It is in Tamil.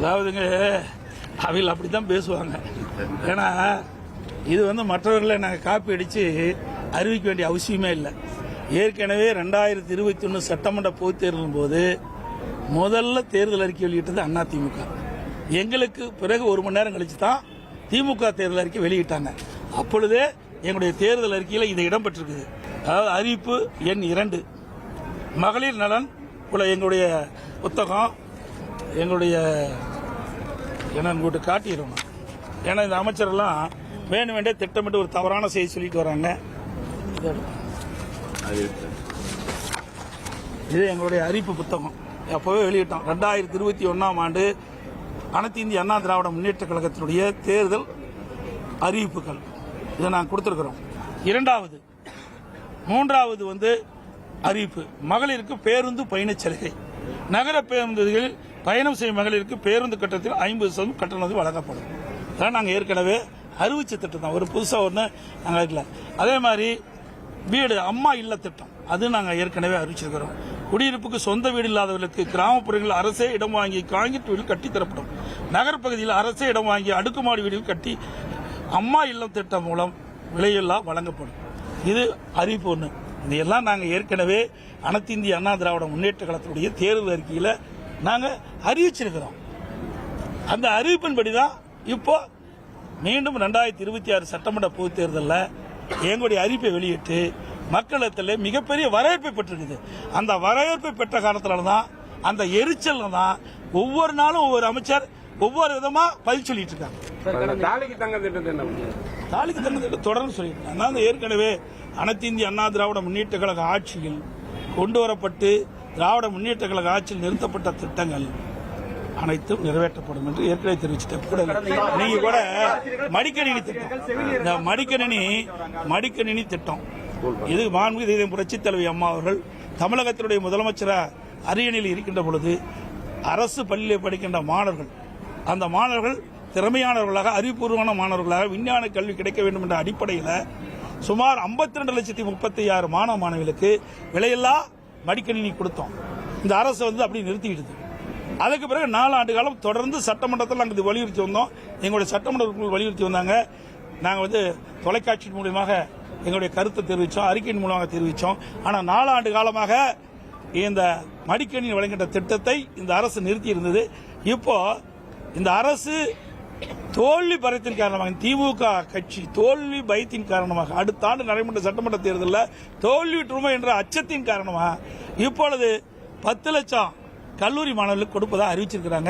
அதாவதுங்க அவங்க அப்படித்தான் பேசுவாங்க. ஏன்னா இது மற்றவர்களை நாங்கள் காப்பி அடித்து அறிவிக்க வேண்டிய அவசியமே இல்லை. ஏற்கனவே 2021 சட்டமன்ற பொதுத் தேர்தலின் போது முதல்ல தேர்தல் அறிக்கை வெளியிட்டது அதிமுக. எங்களுக்கு பிறகு 1 மணி நேரம் கழிச்சு தான் திமுக தேர்தல் அறிக்கை வெளியிட்டாங்க. அப்பொழுதே எங்களுடைய தேர்தல் அறிக்கையில் இது இடம்பெற்றிருக்குது. அதாவது அறிவிப்பு எண் 2 மகளிர் நலன் எங்களுடைய புத்தகம் எங்களுடைய என்னன்னு காட்டிடுவோம். ஏன்னா இந்த அமைச்சரெல்லாம் வேணும் வேண்டே திட்டமிட்டு ஒரு தவறான செய்தி சொல்லிட்டு வராங்க. இது எங்களுடைய அறிவிப்பு புத்தகம் அப்பவே வெளியிட்டோம். 2021ஆம் ஆண்டு அனைத்து இந்திய அண்ணா திராவிட முன்னேற்ற கழகத்தினுடைய தேர்தல் அறிவிப்புகள் இதை நாங்கள் கொடுத்திருக்கிறோம். 3வது அறிவிப்பு மகளிருக்கு பேருந்து பயணச் சலுகை. நகர பேருந்துகளில் பயணம் செய்யும் மகளிருக்கு பேருந்து கட்டணத்தில் 50% கட்டணம் வழங்கப்படும். அதான் நாங்கள் ஏற்கனவே அறிவிச்ச திட்டம் தான். ஒரு புதுசாக ஒன்று நாங்கள் இருக்கல. அதே மாதிரி வீடு அம்மா இல்ல திட்டம் அது நாங்கள் ஏற்கனவே அறிவிச்சிருக்கிறோம். குடியிருப்புக்கு சொந்த வீடு இல்லாதவர்களுக்கு கிராமப்புறங்களில் அரசே இடம் வாங்கி காங்கிரீட் வீடு கட்டித்தரப்படும். நகர்ப்பகுதியில் அரசே இடம் வாங்கி அடுக்குமாடி வீடுகள் கட்டி அம்மா இல்லம் திட்டம் மூலம் விலையில்லா வழங்கப்படும். இது அறிவிப்பு ஒன்று. இதையெல்லாம் நாங்கள் ஏற்கனவே அனைத்து இந்திய அண்ணா திராவிட முன்னேற்ற கழகத்தினுடைய தேர்தல் அறிக்கையில் நாங்கள் அறிவிச்சிருக்கிறோம். அந்த அறிவிப்பின்படி தான் இப்போ மீண்டும் 2026 சட்டமன்ற பொதுத் தேர்தலில் எங்களுடைய அறிவிப்பை வெளியிட்டு மக்களிடத்தில் மிகப்பெரிய வரவேற்பை பெற்றிருக்குது. அந்த வரவேற்பை பெற்ற காரணத்தினால தான் அந்த எரிச்சல் தான் ஒவ்வொரு நாளும் ஒவ்வொரு அமைச்சர் ஒவ்வொரு விதமா பதில் சொல்லிட்டு இருக்காங்க. தாலிக்கு தங்க திட்டம் தொடர்ந்து சொல்லிட்டு இருக்காங்க. ஏற்கனவே அனைத்து இந்திய அண்ணா திராவிட முன்னேற்ற கழக ஆட்சியில் கொண்டு வரப்பட்டு திராவிட முன்னேற்ற கழக ஆட்சியில் நிறுத்தப்பட்ட திட்டங்கள் அனைத்தும் நிறைவேற்றப்படும் என்று ஏற்கனவே தெரிவிச்சுட்டேன். நீங்க கூட மடிக்கணினி திட்டம், இந்த மடிக்கணினி திட்டம் இது மாண்புமிகு புரட்சித் தலைவி அம்மா அவர்கள் தமிழகத்தினுடைய முதலமைச்சராக அரியணையில் இருக்கின்ற பொழுது அரசு பள்ளியில் படிக்கின்ற மாணவர்கள் அந்த மாணவர்கள் திறமையானவர்களாக அறிவுபூர்வமான மாணவர்களாக விஞ்ஞான கல்வி கிடைக்க வேண்டும் என்ற அடிப்படையில் சுமார் 52,36,000 மாணவ மாணவிகளுக்கு விலையில்லா மடிக்கணினி கொடுத்தோம். இந்த அரசு அப்படி நிறுத்திவிடுது. அதுக்கு பிறகு 4 ஆண்டு காலம் தொடர்ந்து சட்டமன்றத்தில் நாங்கள் வலியுறுத்தி வந்தோம். எங்களுடைய சட்டமன்ற வலியுறுத்தி வந்தாங்க. நாங்கள் தொலைக்காட்சி மூலமாக எங்களுடைய கருத்தை தெரிவித்தோம், அறிக்கையின் மூலமாக தெரிவித்தோம். ஆனால் 4 ஆண்டு காலமாக இந்த மடிக்கணினி வழங்குகின்ற திட்டத்தை இந்த அரசு நிறுத்தி இருந்தது. இப்போ இந்த அரசு தோல்வி பயத்தின் காரணமாக திமுக கட்சி தோல்வி பயத்தின் காரணமாக அடுத்த ஆண்டு நடைபெற்ற சட்டமன்ற தேர்தலில் தோல்வியுற்றுமோ என்ற அச்சத்தின் காரணமாக இப்பொழுது 10 லட்சம் கல்லூரி மாணவர்களுக்கு கொடுப்பதாக அறிவிச்சிருக்கிறாங்க.